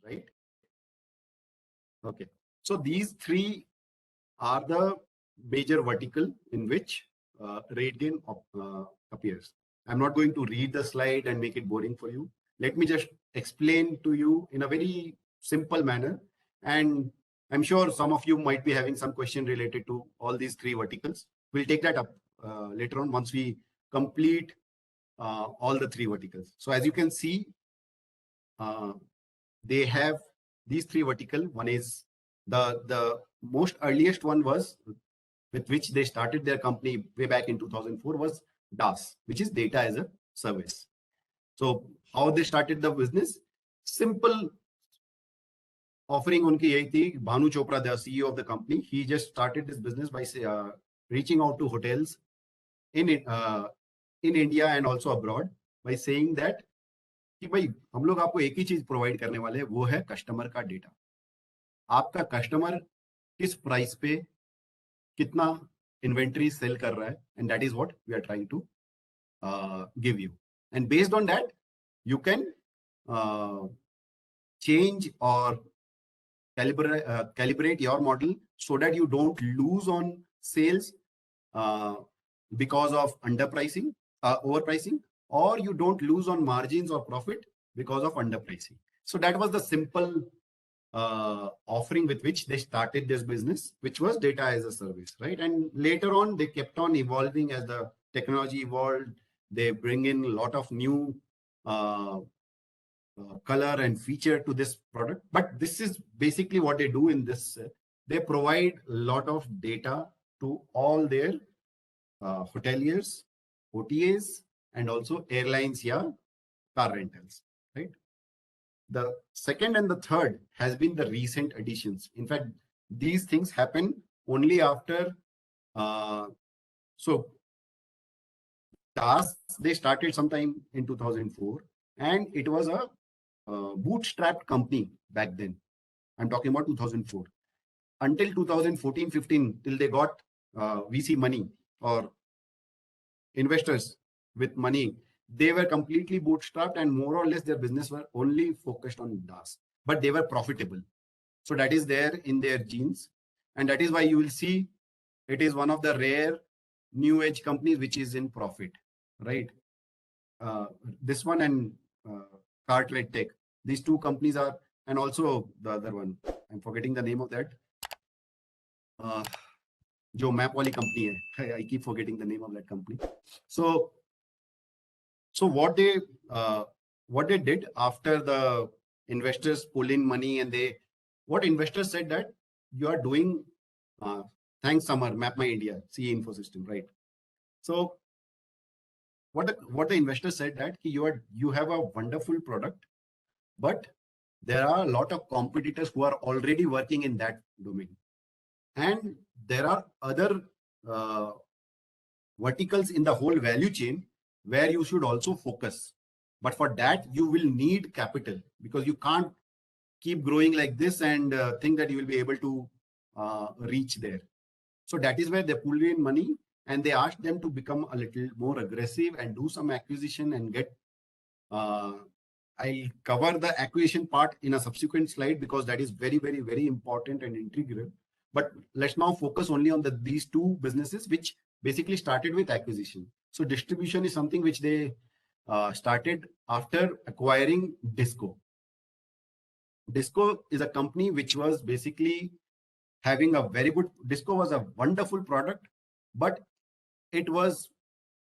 right? Okay. So these three are the major vertical in which RateGain appears. I'm not going to read the slide and make it boring for you. Let me just explain to you in a very simple manner. And I'm sure some of you might be having some question related to all these three verticals. We'll take that up later on once we complete all the three verticals. So as you can see, they have these three vertical. One is the most earliest one was with which they started their company way back in 2004 was DaaS, which is data as a service. So how they started the business? Simple offering उनकी यही थी. Bhanu Chopra, the CEO of the company, he just started this business by reaching out to hotels in India and also abroad by saying that कि भाई हम लोग आपको एक ही चीज प्रोवाइड करने वाले हैं, वो है कस्टमर का डेटा. आपका कस्टमर किस प्राइस पे कितना इन्वेंट्री सेल कर रहा है, and that is what we are trying to give you. And based on that you can change or calibrate your model so that you don't lose on sales because of underpricing, overpricing, or you don't lose on margins or profit because of underpricing. So that was the simple offering with which they started this business, which was data as a service, right? And later on, they kept on evolving as the technology evolved. They bring in a lot of new color and feature to this product. But this is basically what they do in this. They provide a lot of data to all their hoteliers, OTAs, and also airlines, car rentals, right? The second and the third has been the recent additions. In fact, these things happen only after. So DaaS, they started sometime in 2004, and it was a bootstrapped company back then. I'm talking about 2004. Until 2014-15, till they got VC money or investors with money, they were completely bootstrapped, and more or less their business were only focused on DaaS, but they were profitable. So that is there in their genes. And that is why you will see it is one of the rare new age companies which is in profit, right? This one and Cartwright Tech, these two companies are, and also the other one, I'm forgetting the name of that. Jo map wali company hai. I keep forgetting the name of that company. So what they did after the investors pull in money, and what investors said that you are doing, thanks Samar, Map My India, CA Info System, right? So what the investors said that you have a wonderful product, but there are a lot of competitors who are already working in that domain, and there are other verticals in the whole value chain where you should also focus. But for that, you will need capital, because you can't keep growing like this and think that you will be able to reach there. So that is where they pulled in money, and they asked them to become a little more aggressive and do some acquisition and get. I'll cover the acquisition part in a subsequent slide, because that is very, very, very important and integral. But let's now focus only on these two businesses, which basically started with acquisition. So distribution is something which they started after acquiring Disco. Disco is a company which was basically having a very good, Disco was a wonderful product, but it was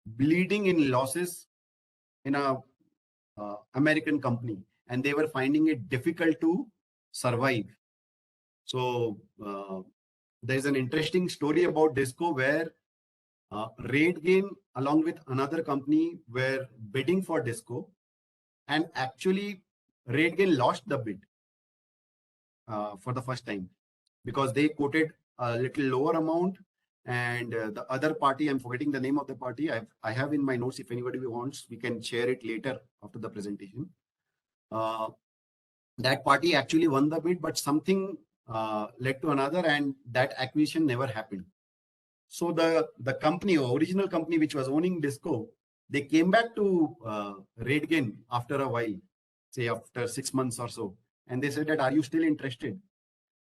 bleeding in losses in a American company, and they were finding it difficult to survive. So there's an interesting story about Disco where RateGain along with another company were bidding for Disco, and actually RateGain lost the bid for the first time, because they quoted a little lower amount, and the other party, I'm forgetting the name of the party, I have in my notes. If anybody wants, we can share it later after the presentation. That party actually won the bid, but something led to another, and that acquisition never happened. So the company, original company which was owning Disco, they came back to RateGain after a while, say after 6 months or so, and they said that, are you still interested?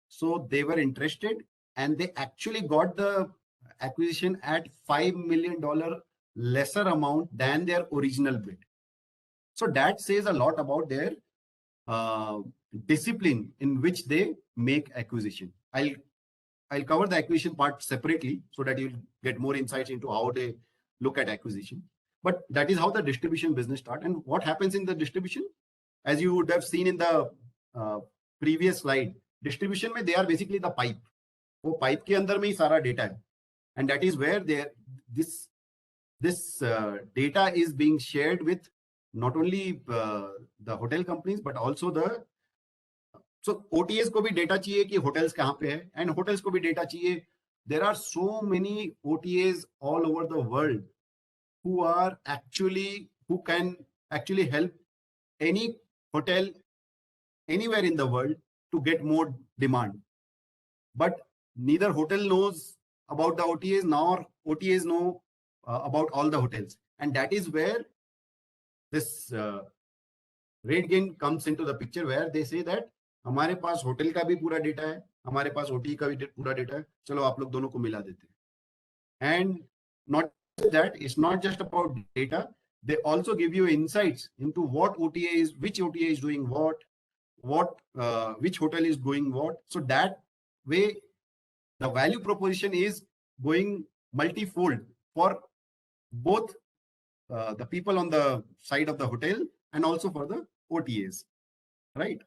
So they were interested, and they actually got the acquisition at $5 million lesser amount than their original bid. So that says a lot about their discipline in which they make acquisition. I'll cover the acquisition part separately so that you'll get more insights into how they look at acquisition. But that is how the distribution business starts. And what happens in the distribution, as you would have seen in the previous slide, distribution में they are basically the pipe. वो pipe के अंदर में ही सारा data है. And that is where this data is being shared with not only the hotel companies but also the so OTAs को भी data चाहिए कि hotels कहाँ पे है, and hotels को भी data चाहिए. There are so many OTAs all over the world who can actually help any hotel anywhere in the world to get more demand. But neither hotel knows about the OTAs nor OTAs know about all the hotels. And that is where this rate gain comes into the picture, where they say that हमारे पास hotel का भी पूरा data है, हमारे पास OTA का भी पूरा data है, चलो आप लोग दोनों को मिला देते हैं. And not that, it's not just about data, they also give you insights into what OTA is, which OTA is doing what which hotel is doing what. So that way the value proposition is going multifold for both the people on the side of the hotel and also for the OTAs, right?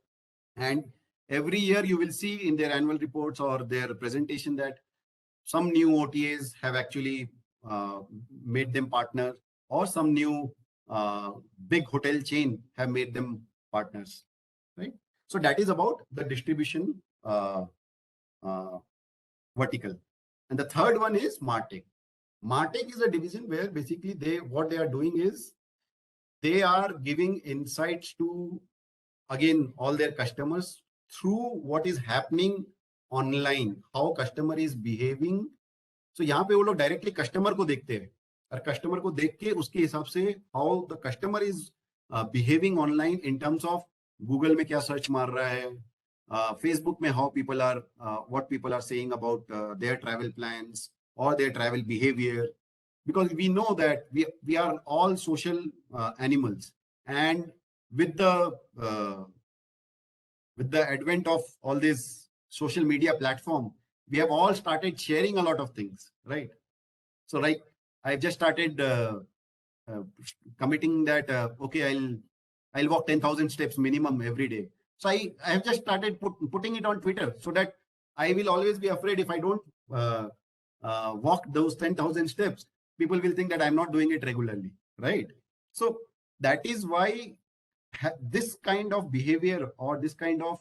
And every year you will see in their annual reports or their presentation that some new OTAs have actually made them partners, or some new big hotel chain have made them partners, right? So that is about the distribution vertical. And the third one is Martech. Martech is a division where basically what they are doing is they are giving insights to, again, all their customers through what is happening online, how customer is behaving. So यहाँ पे वो लोग directly customer को देखते हैं, और customer को देख के उसके हिसाब से how the customer is behaving online in terms of Google में क्या search मार रहा है, Facebook में how people are what people are saying about their travel plans or their travel behavior, because we know that we are all social animals, and with the advent of all this social media platform, we have all started sharing a lot of things, right? So like I've just started committing that okay, I'll walk 10,000 steps minimum every day. So I have just started putting it on Twitter, so that I will always be afraid if I don't walk those 10,000 steps, people will think that I'm not doing it regularly, right? So that is why this kind of behavior or this kind of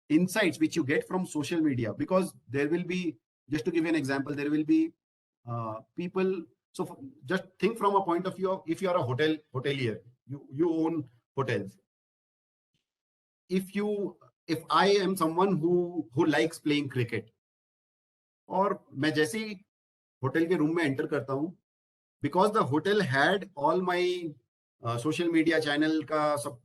insights which you get from social media, because there will be, just to give you an example, there will be people. So just think from a point of view of, if you are a hotelier, you own hotels. If I am someone who likes playing cricket, और मैं जैसे ही hotel के room में enter करता हूँ, because the hotel had all my social media channel का सब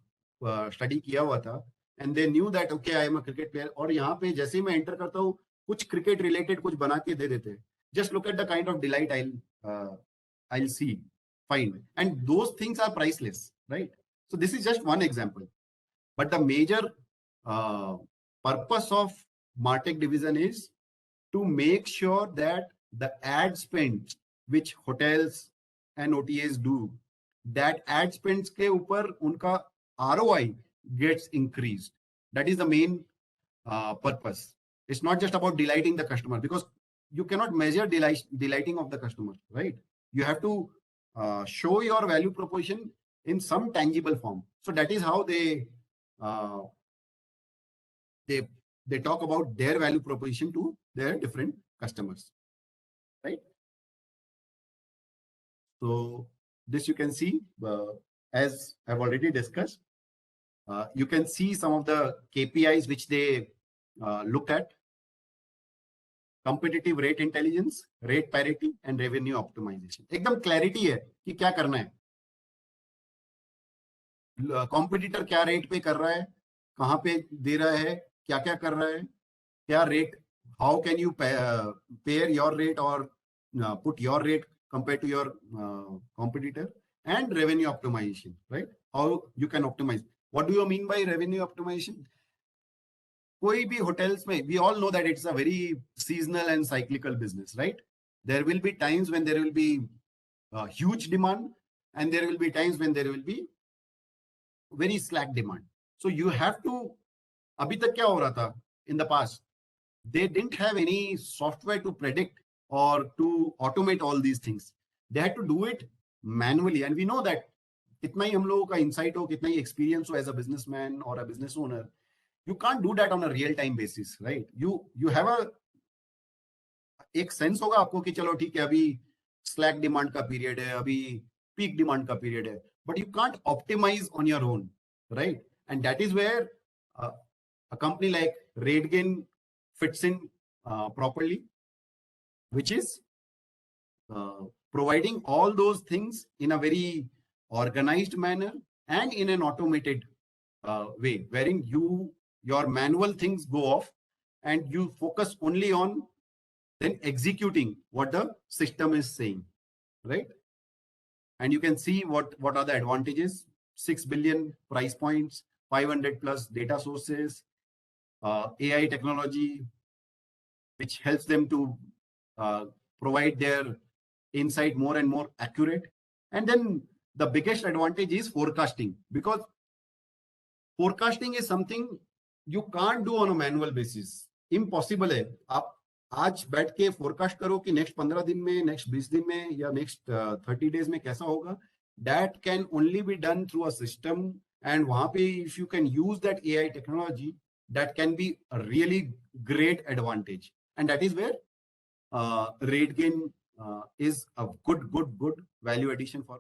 study किया हुआ था, and they knew that okay, I am a cricket player, और यहाँ पे जैसे ही मैं एंटर करता हूँ कुछ क्रिकेट रिलेटेड कुछ बना के दे देते हैं. Just look at the kind of delight I'll see, find, and those things are priceless, right? So this is just one example, but the major purpose of Martech division is to make sure that the ad spend which hotels and OTAs do, that ad spends के ऊपर उनका ROI gets increased. That is the main purpose. It's not just about delighting the customer, because you cannot measure delighting of the customer, right? You have to show your value proposition in some tangible form. So that is how they talk about their value proposition to their different customers, right? So this you can see, as I've already discussed, you can see some of the KPIs which they looked at: competitive rate intelligence, rate parity, and revenue optimization. एकदम clarity है कि क्या करना है. Competitor क्या rate पे कर रहा है, कहाँ पे दे रहा है, क्या क्या कर रहा है, क्या rate, how can you pair your rate और put your rate compared to your competitor, and revenue optimization, right? How you can optimize. What do you mean by revenue optimization? कोई भी hotels में, we all know that it's a very seasonal and cyclical business, right? There will be times when there will be huge demand, and there will be times when there will be very slack demand. So you have to, अभी तक क्या हो रहा था in the past? They didn't have any software to predict or to automate all these things. They had to do it manually. And we know that कितना ही हम लोगों का insight हो, कितना ही experience हो as a businessman or a business owner, you can't do that on a real time basis, right? You have a एक sense होगा आपको कि चलो ठीक है, अभी स्लैक डिमांड का पीरियड है, अभी पीक डिमांड का पीरियड है, but you can't optimize on your own, right? And that is where a company like RateGain fits in properly, which is providing all those things in a very organized manner and in an automated way, wherein your manual things go off and you focus only on then executing what the system is saying, right? And you can see what are the advantages: 6 billion price points, 500 plus data sources, AI technology, which helps them to provide their insight more and more accurate. And then the biggest advantage is forecasting, because forecasting is something you can't do on a manual basis. Impossible है आप आज बैठ के forecast करो कि next 15 दिन में, next 20 दिन में या नेक्स्ट 30 डेज में कैसा होगा. That can only be done through a system, and वहां पे if you can use that AI technology, that can be a really great advantage. And that is where RateGain is a good value addition for